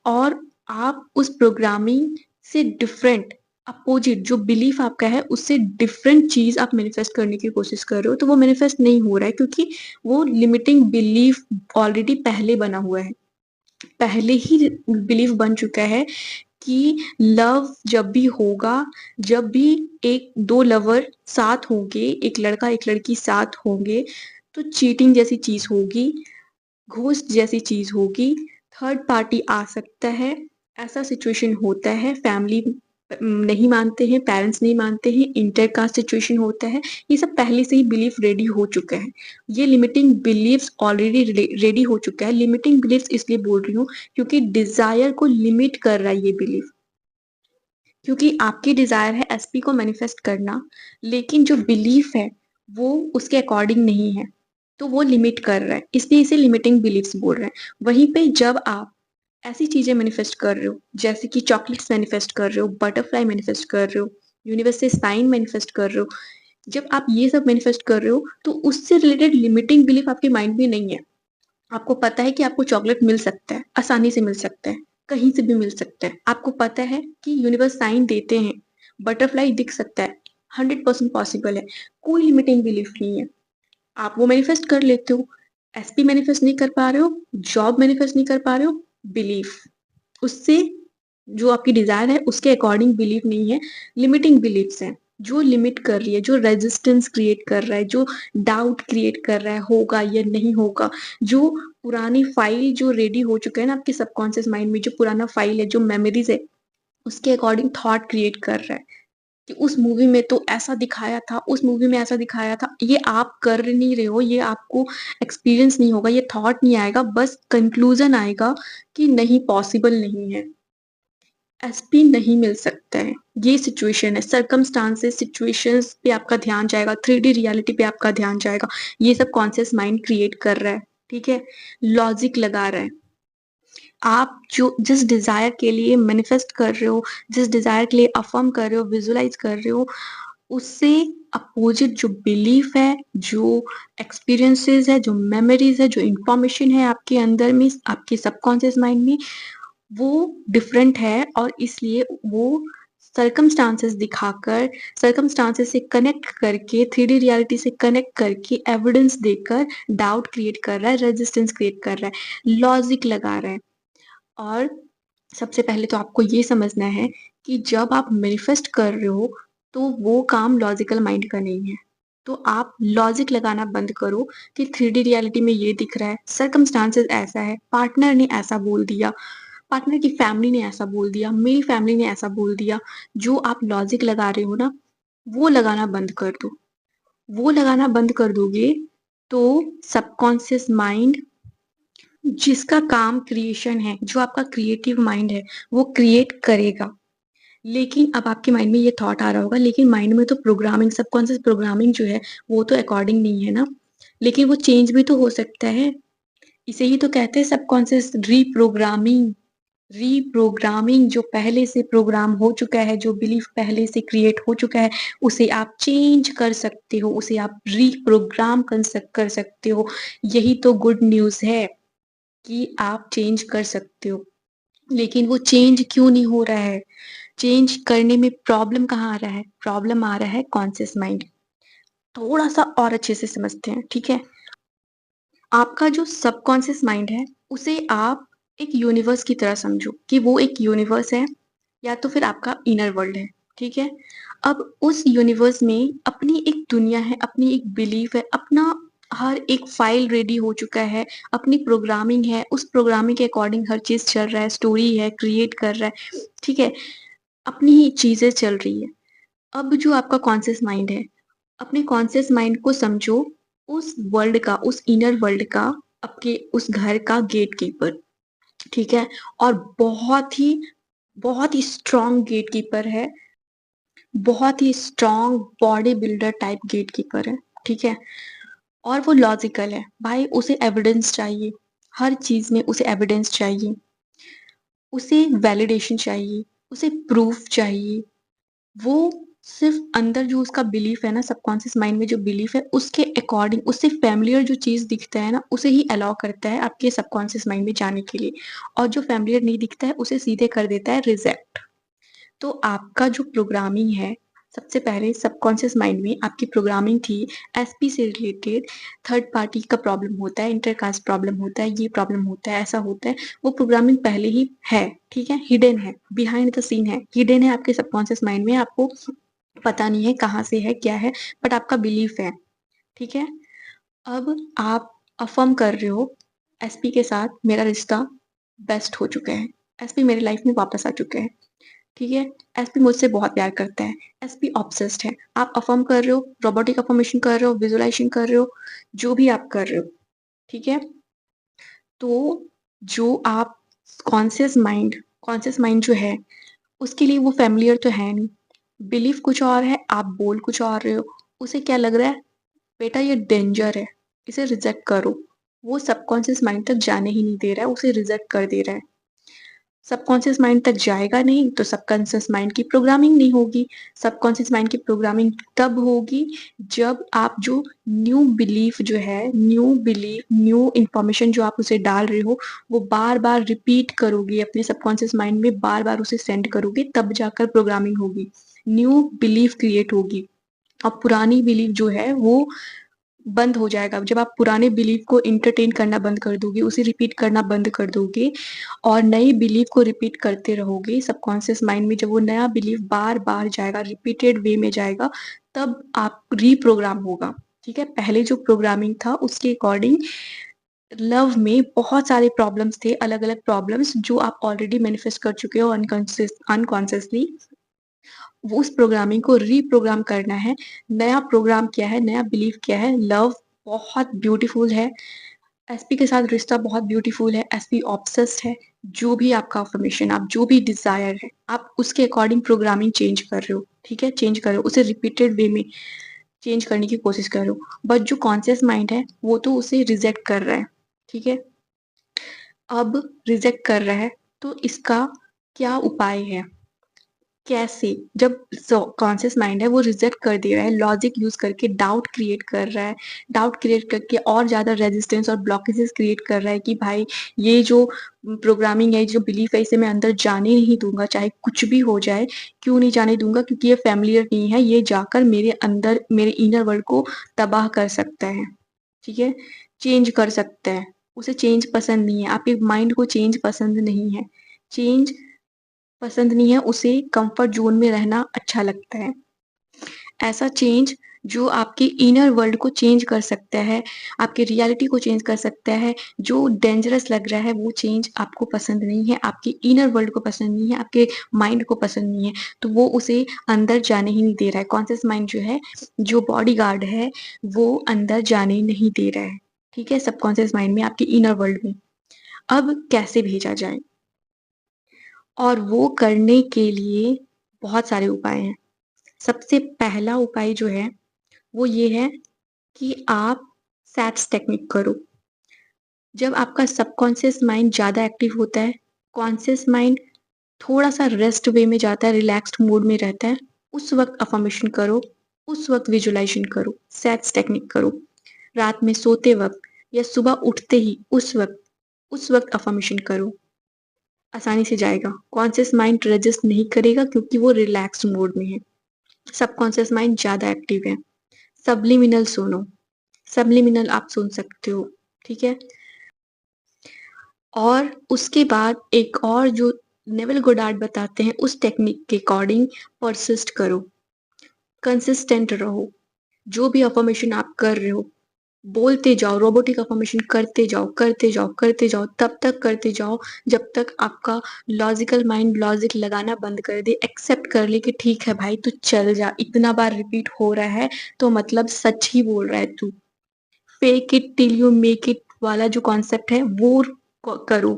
और आप उस प्रोग्रामिंग से डिफरेंट, अपोजिट जो बिलीफ आपका है उससे डिफरेंट चीज़ आप मैनिफेस्ट करने की कोशिश कर रहे हो, तो वो मैनिफेस्ट नहीं हो रहा है क्योंकि वो लिमिटिंग बिलीफ ऑलरेडी पहले बना हुआ है। पहले ही बिलीफ बन चुका है कि लव जब भी होगा, जब भी 1-2 लवर साथ होंगे, एक लड़का एक लड़की साथ होंगे, तो चीटिंग जैसी चीज़ होगी, घोस्ट जैसी चीज़ होगी, थर्ड पार्टी आ सकता है, ऐसा सिचुएशन होता है, फैमिली नहीं मानते हैं, पेरेंट्स नहीं मानते हैं, इंटरकास्ट सिचुएशन होता है, ये सब पहले से ही बिलीफ रेडी हो चुका है। ये लिमिटिंग बिलीफ्स ऑलरेडी रेडी हो चुका है। लिमिटिंग बिलीफ्स इसलिए बोल रही हूँ क्योंकि डिज़ायर को लिमिट कर रहा है ये बिलीफ। क्योंकि आपकी डिज़ायर है एसपी को मैनिफेस्ट करना, लेकिन जो बिलीफ है, वो उसके अकॉर्डिंग नहीं है, तो वो लिमिट कर रहा है, इसलिए इसे लिमिटिंग बिलीफ्स बोल रहे हैं। वहीं पे जब आप ऐसी चीज़ें मैनिफेस्ट कर रहे हो, जैसे कि चॉकलेट्स मैनिफेस्ट कर रहे हो, बटरफ्लाई मैनिफेस्ट कर रहे हो, यूनिवर्स से साइन मैनिफेस्ट कर रहे हो, जब आप ये सब मैनिफेस्ट कर रहे हो, तो उससे रिलेटेड लिमिटिंग बिलीफ आपके माइंड में नहीं है। आपको पता है कि आपको चॉकलेट मिल सकता है, आसानी से मिल सकता है, कहीं से भी मिल सकता है। आपको पता है कि यूनिवर्स साइन देते हैं, बटरफ्लाई दिख सकता है, 100% पॉसिबल है, कोई लिमिटिंग बिलीफ नहीं है। आप वो मैनिफेस्ट कर लेते हो, एसपी मैनिफेस्ट नहीं कर पा रहे हो, जॉब मैनिफेस्ट नहीं कर पा रहे हो, बिलीफ। उससे जो आपकी डिज़ायर है उसके अकॉर्डिंग बिलीव नहीं है, लिमिटिंग बिलीफ्स हैं, जो लिमिट कर रही है, जो रेजिस्टेंस क्रिएट कर रहा है, जो डाउट क्रिएट कर रहा है, होगा या नहीं होगा, जो पुरानी फाइल जो रेडी हो चुका है ना आपके सबकॉन्शियस माइंड में, जो पुराना फाइल है, जो मेमोरीज़ है, उसके अकॉर्डिंग थॉट क्रिएट कर रहा है कि उस मूवी में तो ऐसा दिखाया था, उस मूवी में ऐसा दिखाया था। ये आप कर नहीं रहे हो, ये आपको एक्सपीरियंस नहीं होगा, ये थॉट नहीं आएगा, बस कंक्लूज़न आएगा कि नहीं, पॉसिबल नहीं है। एसपी नहीं मिल सकता है, ये सिचुएशन है, सर्कमस्टांसेस सिचुएशंस पे आपका ध्यान जाएगा, 3D रियलिटी पे आपका ध्यान जाएगा, ये सब कॉन्शियस माइंड क्रिएट कर रहा है, ठीक है? लॉजिक लगा रहा है। आप जो जिस डिज़ायर के लिए मैनिफेस्ट कर रहे हो, जिस डिज़ायर के लिए अफ़र्म कर रहे हो, विजुअलाइज़ कर रहे हो, उससे अपोज़िट जो बिलीफ है, जो एक्सपीरियंसेस है, जो मेमोरीज़ है, जो इन्फॉर्मेशन है आपके अंदर में, आपके सबकॉन्शियस माइंड में, वो डिफरेंट है, और इसलिए वो सर्कमस्टांसेस दिखाकर, सर्कमस्टांसेस से कनेक्ट करके, 3D रियलिटी से कनेक्ट करके, एविडेंस देकर डाउट क्रिएट कर रहा है, रेजिस्टेंस क्रिएट कर रहा है, लॉजिक लगा रहा है। और सबसे पहले तो आपको ये समझना है कि जब आप मैनिफेस्ट कर रहे हो, तो वो काम लॉजिकल माइंड का नहीं है। तो आप लॉजिक लगाना बंद करो कि 3D रियलिटी में ये दिख रहा है, सर्कमस्टांसेस ऐसा है, पार्टनर ने ऐसा बोल दिया, पार्टनर की फैमिली ने ऐसा बोल दिया, मेरी फैमिली ने ऐसा बोल दिया। जो आप लॉजिक लगा रहे हो ना, वो लगाना बंद कर दो। वो लगाना बंद कर दोगे, तो सबकॉन्शियस माइंड जिसका काम क्रिएशन है, जो आपका क्रिएटिव माइंड है, वो क्रिएट करेगा। लेकिन अब आपके माइंड में ये थॉट आ रहा होगा, लेकिन माइंड में तो प्रोग्रामिंग, सबकॉन्शियस प्रोग्रामिंग जो है, वो तो अकॉर्डिंग नहीं है ना। लेकिन वो चेंज भी तो हो सकता है। इसे ही तो कहते हैं सबकॉन्शियस रीप्रोग्रामिंग। रीप्रोग्रामिंग जो पहले से प्रोग्राम हो चुका है, जो बिलीफ पहले से क्रिएट हो चुका है, उसे आप चेंज कर सकते हो, उसे आप रीप्रोग्राम कर सकते हो। यही तो गुड न्यूज़ है कि आप चेंज कर सकते हो। लेकिन वो चेंज क्यों नहीं हो रहा है? चेंज करने में प्रॉब्लम कहाँ आ रहा है? प्रॉब्लम आ रहा है कॉन्शियस माइंड। थोड़ा-सा और अच्छे से समझते हैं, ठीक है? आपका जो सबकॉन्शियस माइंड है, उसे आप एक यूनिवर्स की तरह समझो कि वो एक यूनिवर्स है, या तो फिर आपका इनर वर्ल्ड है, ठीक है? अब उस यूनिवर्स में अपनी एक दुनिया है, अपनी एक बिलीफ है, अपना हर एक फ़ाइल रेडी हो चुका है, अपनी प्रोग्रामिंग है, उस प्रोग्रामिंग के अकॉर्डिंग हर चीज़ चल रहा है, स्टोरी है, क्रिएट कर रहा है, ठीक है? अपनी ही चीज़ें चल रही है। अब जो आपका कॉन्शियस माइंड है, अपने कॉन्शियस माइंड को समझो उस वर्ल्ड का, उस इनर वर्ल्ड का, आपके उस घर का गेटकीपर। ठीक है? और बहुत ही स्ट्रॉन्ग गेटकीपर है, बहुत ही strong bodybuilder type gatekeeper है, ठीक है? और वो लॉजिकल है, भाई उसे एविडेंस चाहिए, हर चीज़ में उसे एविडेंस चाहिए, उसे वैलिडेशन चाहिए, उसे प्रूफ चाहिए। वो सिर्फ़ अंदर जो उसका बिलीफ है ना, सबकॉन्शियस माइंड में जो बिलीफ है, उसके अकॉर्डिंग उससे फ़ैमिलियर जो चीज़ दिखता है ना, उसे ही अलाउ करता है आपके सबकॉन्शियस माइंड में जाने के लिए, और जो फ़ैमिलियर नहीं दिखता है, उसे सीधे कर देता है रिजेक्ट। तो आपका जो प्रोग्रामिंग है, सबसे पहले सबकॉन्शियस माइंड में आपकी प्रोग्रामिंग थी एसपी से रिलेटेड, थर्ड पार्टी का प्रॉब्लम होता है, इंटरकास्ट प्रॉब्लम होता है, ये प्रॉब्लम होता है, ऐसा होता है। वो प्रोग्रामिंग पहले ही है, ठीक है? हिडन है, बिहाइंड द सीन है, हिडन है आपके सबकॉन्शियस माइंड में, आपको पता नहीं है कहाँ से है, क्या है, बट आपका बिलीफ है, ठीक है? अब आप अफ़र्म कर रहे हो एसपी के साथ मेरा रिश्ता बेस्ट हो चुका है, एसपी मेरी लाइफ में वापस आ चुके हैं। ठीक है? एसपी मुझसे बहुत प्यार करता है, एसपी ऑब्सेस्ड है। आप अफ़र्म कर रहे हो, रोबोटिक अफ़र्मेशन कर रहे हो, विज़ुअलाइज़ेशन कर रहे हो, जो भी आप कर रहे हो, ठीक है? तो जो आप कॉन्शियस माइंड जो है, उसके लिए वो फ़ैमिलियर तो है नहीं। बिलीफ कुछ और है, आप बोल कुछ और रहे हो। उसे क्या लग रहा है, बेटा ये डेंजर है, इसे रिजेक्ट करो। वो सबकॉन्शियस माइंड तक जाने ही नहीं दे रहा है, उसे रिजेक्ट कर दे रहा है। सबकॉन्शियस माइंड तक जाएगा नहीं तो सबकॉन्शियस माइंड की प्रोग्रामिंग नहीं होगी। सबकॉन्शियस माइंड की प्रोग्रामिंग तब होगी जब आप जो न्यू बिलीफ न्यू इंफॉर्मेशन जो आप उसे डाल रहे हो, वो बार बार रिपीट करोगे अपने सबकॉन्शियस माइंड में, बार बार उसे सेंड करोगे, तब जाकर प्रोग्रामिंग होगी, न्यू बिलीफ क्रिएट होगी। और पुरानी बिलीफ जो है वो बंद हो जाएगा। जब आप पुराने बिलीफ को एंटरटेन करना बंद कर दोगे, उसे रिपीट करना बंद कर दोगे और नई बिलीफ को रिपीट करते रहोगे, सबकॉन्शियस माइंड में जब वो नया बिलीफ बार-बार जाएगा, रिपीटेड वे में जाएगा, तब आप रीप्रोग्राम होगा, ठीक है? पहले जो प्रोग्रामिंग था उसके अकॉर्डिंग लव में बहुत सारे प्रॉब्लम्स थे, अलग-अलग प्रॉब्लम्स जो आप ऑलरेडी मैनिफेस्ट कर चुके हो अनकॉन्शियसली। वो उस प्रोग्रामिंग को रीप्रोग्राम करना है। नया प्रोग्राम क्या है, नया बिलीफ क्या है, लव बहुत ब्यूटीफुल है, एसपी के साथ रिश्ता बहुत ब्यूटीफुल है, एसपी ऑब्सेस्ड है। जो भी आपका अफ़र्मेशन, आप जो भी डिज़ायर है, आप उसके अकॉर्डिंग प्रोग्रामिंग चेंज कर रहे हो, ठीक है? चेंज कर रहे हो, उसे रिपीटेड वे में चेंज करने की कोशिश कर रहे हो। बट जो कॉन्शियस माइंड है, वो तो उसे रिजेक्ट कर रहा है, ठीक है? अब रिजेक्ट कर रहा है, तो इसका क्या उपाय है? कैसे? जब कॉन्शियस माइंड है वो रिजेक्ट कर दे रहा है, लॉजिक यूज़ करके डाउट क्रिएट कर रहा है, डाउट क्रिएट करके और ज़्यादा रेजिस्टेंस और ब्लॉकेजेस क्रिएट कर रहा है कि भाई ये जो प्रोग्रामिंग है, जो बिलीफ है, इसे मैं अंदर जाने नहीं दूँगा, चाहे कुछ भी हो जाए। क्यों नहीं जाने दूँगा? क्योंकि ये फ़ैमिलियर नहीं है, ये जाकर मेरे अंदर मेरे इनर वर्ल्ड को तबाह कर सकता है, ठीक है? चेंज कर सकता है, उसे चेंज पसंद नहीं है, आपके माइंड को चेंज पसंद नहीं है। चेंज पसंद नहीं है, उसे कंफर्ट ज़ोन में रहना अच्छा लगता है। ऐसा चेंज जो आपके इनर वर्ल्ड को चेंज कर सकता है, आपकी रियलिटी को चेंज कर सकता है, जो डेंजरस लग रहा है वो चेंज आपको पसंद नहीं है, आपके इनर वर्ल्ड को पसंद नहीं है, आपके माइंड को पसंद नहीं है, तो वो उसे अंदर जाने ही नहीं दे रहा है। कॉन्शियस माइंड जो है, जो बॉडीगार्ड है, वो अंदर जाने नहीं दे रहा है, ठीक है? सबकॉन्शियस माइंड में, आपके इनर वर्ल्ड में। अब कैसे भेजा जाए? और वो करने के लिए बहुत सारे उपाय हैं। सबसे पहला उपाय जो है, वो ये है कि आप सैट्स टेक्निक करो। जब आपका सबकॉन्शियस माइंड ज़्यादा एक्टिव होता है, कॉन्शियस माइंड थोड़ा-सा रेस्ट वे में जाता है, रिलैक्स्ड मोड में रहता है, उस वक़्त अफ़र्मेशन करो, उस वक़्त विजुअलाइज़ेशन करो, सैट्स टेक्निक करो। रात में सोते वक़्त या सुबह उठते ही उस वक़्त अफ़र्मेशन करो। आसानी से जाएगा। कॉन्शियस माइंड रजिस्ट नहीं करेगा क्योंकि वो रिलैक्स्ड मोड में है। सबकॉन्शियस माइंड ज़्यादा एक्टिव है। सब्लिमिनल सुनो, सब्लिमिनल आप सुन सकते हो, ठीक है? और उसके बाद एक और जो नेविल गोडार्ड बताते हैं, उस टेक्निक के अकॉर्डिंग परसिस्ट करो, कंसिस्टेंट रहो। जो भी अफ़र्मेशन आप कर रहे हो, बोलते जाओ, रोबोटिक अफ़र्मेशन करते जाओ, करते जाओ, करते जाओ, तब तक करते जाओ जब तक आपका लॉजिकल माइंड लॉजिक लगाना बंद कर दे, एक्सेप्ट कर ले कि ठीक है भाई तू चल जा, इतना बार रिपीट हो रहा है तो मतलब सच ही बोल रहा है तू। Fake it till you make it वाला जो कॉन्सेप्ट है वो करो,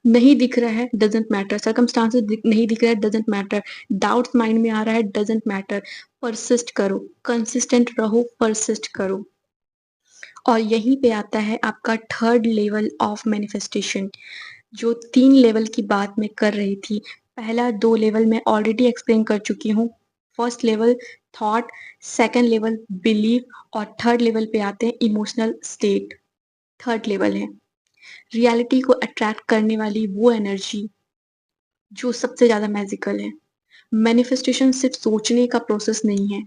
नहीं दिख रहा है डजंट मैटर, सर्कमस्टांसेस नहीं दिख रहा है डजंट मैटर, डाउट्स माइंड में आ रहा है डजंट मैटर, परसिस्ट करो, कंसिस्टेंट रहो, परसिस्ट करो। और यहीं पे आता है आपका थर्ड लेवल ऑफ मैनिफेस्टेशन। जो 3 लेवल की बात मैं कर रही थी, पहला 2 लेवल मैं ऑलरेडी एक्सप्लेन कर चुकी हूँ। First level thought, second level belief और थर्ड लेवल पे आते हैं इमोशनल स्टेट। थर्ड लेवल है रियलिटी को अट्रैक्ट करने वाली वो एनर्जी जो सबसे ज़्यादा मैजिकल है। मैनिफेस्टेशन सिर्फ सोचने का प्रोसेस नहीं है,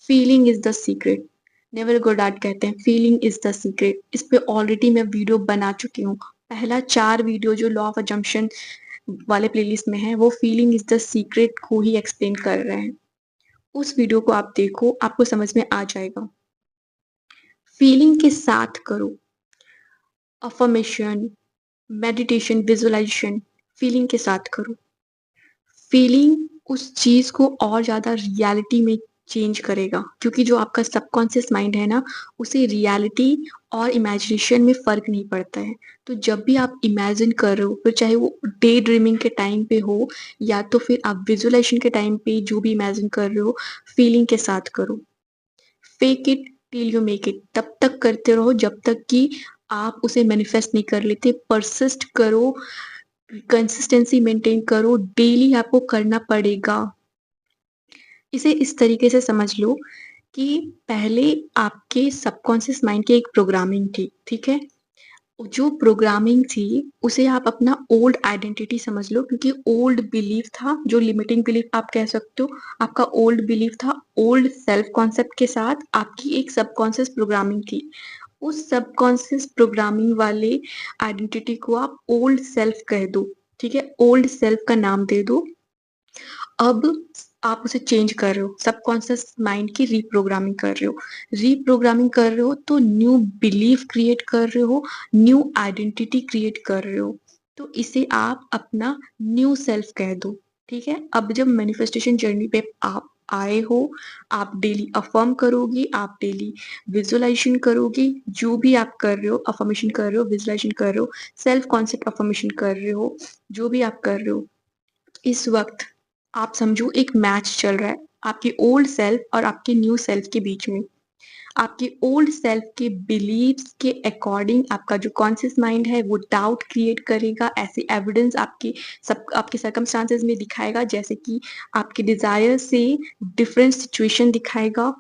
feeling is the secret. Naval Goddard कहते हैं फीलिंग इज द सीक्रेट। इस पे ऑलरेडी मैं वीडियो बना चुकी हूँ। पहला 4 वीडियो जो लॉ ऑफ अजम्पशन वाले प्लेलिस्ट में है वो फीलिंग इज द सीक्रेट को ही एक्सप्लेन कर रहे हैं। उस वीडियो को आप देखो, आपको समझ में आ जाएगा। फीलिंग के साथ करो, अफर्मेशन, मेडिटेशन, विजुअलाइजेशन फीलिंग के साथ करो। फीलिंग उस चीज को और ज्यादा रियलिटी में चेंज करेगा, क्योंकि जो आपका सबकॉन्शियस माइंड है ना, उसे रियलिटी और इमेजिनेशन में फर्क नहीं पड़ता है। तो जब भी आप इमेजिन कर रहे हो, फिर चाहे वो डे ड्रीमिंग के टाइम पे हो या तो फिर आप विजुअलाइजेशन के टाइम पे जो भी इमेजिन कर रहे हो, फीलिंग के साथ करो। Fake it till you make it, तब तक करते रहो जब तक कि आप उसे मैनिफेस्ट नहीं कर लेते। परसिस्ट करो, कंसिस्टेंसी मेंटेन करो, डेली आपको करना पड़ेगा। इसे इस तरीके से समझ लो कि पहले आपके सबकॉन्शियस माइंड की एक प्रोग्रामिंग थी, ठीक है? जो प्रोग्रामिंग थी उसे आप अपना ओल्ड आइडेंटिटी समझ लो, क्योंकि ओल्ड बिलीफ था, जो लिमिटिंग बिलीफ आप कह सकते हो, आपका ओल्ड बिलीफ था। ओल्ड सेल्फ कॉन्सेप्ट के साथ आपकी एक सबकॉन्शियस प्रोग्रामिंग थी। उस सबकॉन्शियस प्रोग्रामिंग वाले आइडेंटिटी को आप ओल्ड सेल्फ कह दो, ठीक है? ओल्ड सेल्फ का नाम दे दो। अब आप उसे चेंज कर रहे हो, सबकॉन्शियस माइंड की रीप्रोग्रामिंग कर रहे हो। रीप्रोग्रामिंग कर रहे हो तो न्यू बिलीफ क्रिएट कर रहे हो, न्यू आइडेंटिटी क्रिएट कर रहे हो। तो इसे आप अपना न्यू सेल्फ कह दो, ठीक है? अब जब मैनिफेस्टेशन जर्नी पे आप आए हो, आप डेली अफर्म करोगी, आप डेली विजुअलाइजेशन करोगी, जो भी आप कर रहे हो, अफर्मेशन कर रहे हो, विजुअलाइजेशन कर रहे हो, सेल्फ कॉन्सेप्ट अफर्मेशन कर रहे हो, जो भी आप कर रहे हो, इस वक्त आप समझो एक मैच चल रहा है आपकी ओल्ड सेल्फ और आपके न्यू सेल्फ के बीच में। आपके ओल्ड सेल्फ के बिलीव्स के अकॉर्डिंग आपका जो कॉन्शियस माइंड है वो डाउट क्रिएट करेगा, ऐसे एविडेंस आपके सर्कमस्टांसेस में दिखाएगा, जैसे कि आपके डिजायर से डिफरेंट सिचुएशन दिखाएगा।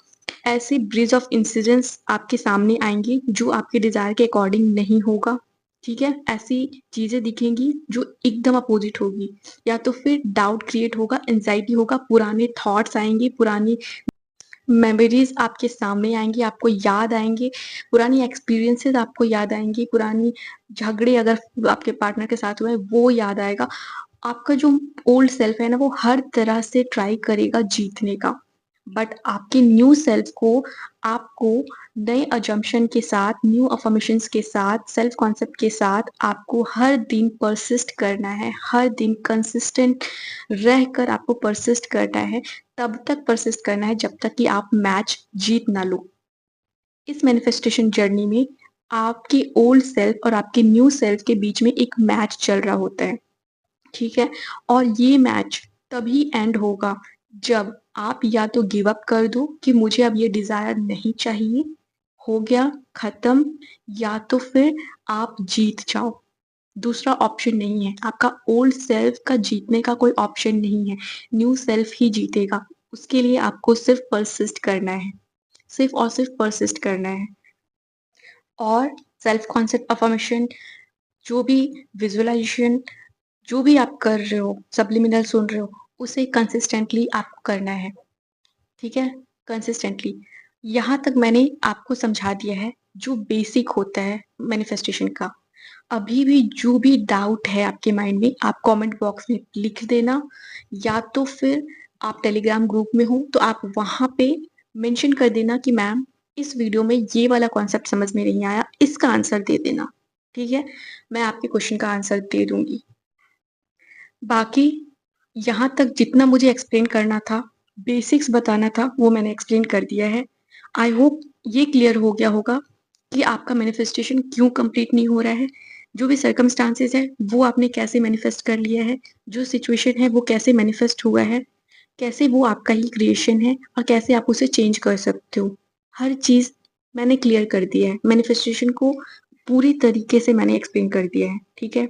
ऐसे ब्रिज ऑफ इंसिडेंट्स आपके सामने आएंगे जो आपके डिजायर के अकॉर्डिंग नहीं होगा, ठीक है? ऐसी चीजें दिखेंगी जो एकदम अपोजिट होगी। या तो फिर डाउट क्रिएट होगा, एंजाइटी होगा, पुराने थॉट्स आएंगे, पुरानी मेमोरीज आपके सामने आएंगी, आपको याद आएंगे, पुरानी एक्सपीरियंसेस आपको याद आएंगी, पुरानी झगड़े अगर आपके पार्टनर के साथ हुए वो याद आएगा। आपका जो ओल्ड सेल्फ है ना, वो हर तरह से ट्राई करेगा जीतने का। बट आपके न्यू सेल्फ को आपको नए अजम्पशन के साथ, न्यू अफर्मेशंस के साथ, सेल्फ कॉन्सेप्ट के साथ आपको हर दिन परसिस्ट करना है, हर दिन कंसिस्टेंट रहकर आपको परसिस्ट करना है। तब तक परसिस्ट करना है जब तक कि आप मैच जीत ना लो। इस मैनिफेस्टेशन जर्नी में आपके ओल्ड सेल्फ और आपके न्यू सेल्फ के बीच में एक मैच चल रहा होता है, ठीक है? और ये मैच तभी एंड होगा जब आप या तो गिव अप कर दो कि मुझे अब ये डिजायर नहीं चाहिए, हो गया, खत्म, या तो फिर आप जीत जाओ। दूसरा ऑप्शन नहीं है, आपका ओल्ड सेल्फ का जीतने का कोई ऑप्शन नहीं है, न्यू सेल्फ ही जीतेगा। उसके लिए आपको सिर्फ परसिस्ट करना है, सिर्फ और सिर्फ परसिस्ट करना है। और सेल्फ कॉन्सेप्ट अफर्मेशन, जो भी विजुअलाइजेशन, जो भी आप कर रहे हो, सब्लिमिनल सुन रहे हो, उसे कंसिस्टेंटली आपको करना है, ठीक है? कंसिस्टेंटली। यहाँ तक मैंने आपको समझा दिया है जो बेसिक होता है मैनिफेस्टेशन का। अभी भी जो भी डाउट है आपके माइंड में, आप कमेंट बॉक्स में लिख देना, या तो फिर आप टेलीग्राम ग्रुप में हो तो आप वहाँ पे मेंशन कर देना कि मैम इस वीडियो में ये वाला कॉन्सेप्ट समझ में नहीं आया, इसका आंसर दे देना, ठीक है? मैं आपके क्वेश्चन का आंसर दे दूंगी। बाकी यहाँ तक जितना मुझे एक्सप्लेन करना था, बेसिक्स बताना था, वो मैंने एक्सप्लेन कर दिया है। आई होप ये क्लियर हो गया होगा कि आपका मैनिफेस्टेशन क्यों कंप्लीट नहीं हो रहा है, जो भी सर्कमस्टांसेस है वो आपने कैसे मैनिफेस्ट कर लिया है, जो सिचुएशन है वो कैसे मैनिफेस्ट हुआ है, कैसे वो आपका ही क्रिएशन है और कैसे आप उसे चेंज कर सकते हो। हर चीज़ मैंने क्लियर कर दिया है। मैनिफेस्टेशन को पूरी तरीके से मैंने एक्सप्लेन कर दिया है, ठीक है?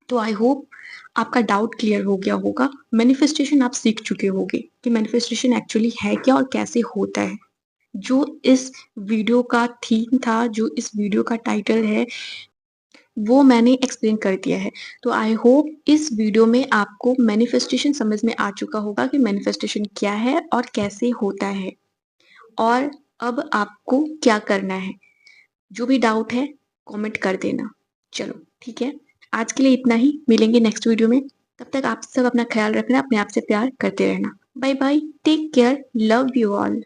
तो आई होप आपका डाउट क्लियर हो गया होगा। मैनिफेस्टेशन आप सीख चुके होंगे कि मैनिफेस्टेशन एक्चुअली है क्या और कैसे होता है। जो इस वीडियो का थीम था, जो इस वीडियो का टाइटल है, वो मैंने एक्सप्लेन कर दिया है। तो आई होप इस वीडियो में आपको मैनिफेस्टेशन समझ में आ चुका होगा कि मैनिफेस्टेशन क्या है और कैसे होता है और अब आपको क्या करना है। जो भी डाउट है कमेंट कर देना। चलो ठीक है, आज के लिए इतना ही। मिलेंगे नेक्स्ट वीडियो में। तब तक आप सब अपना ख्याल रखना, अपने आप से प्यार करते रहना। Bye bye, take care, love you all.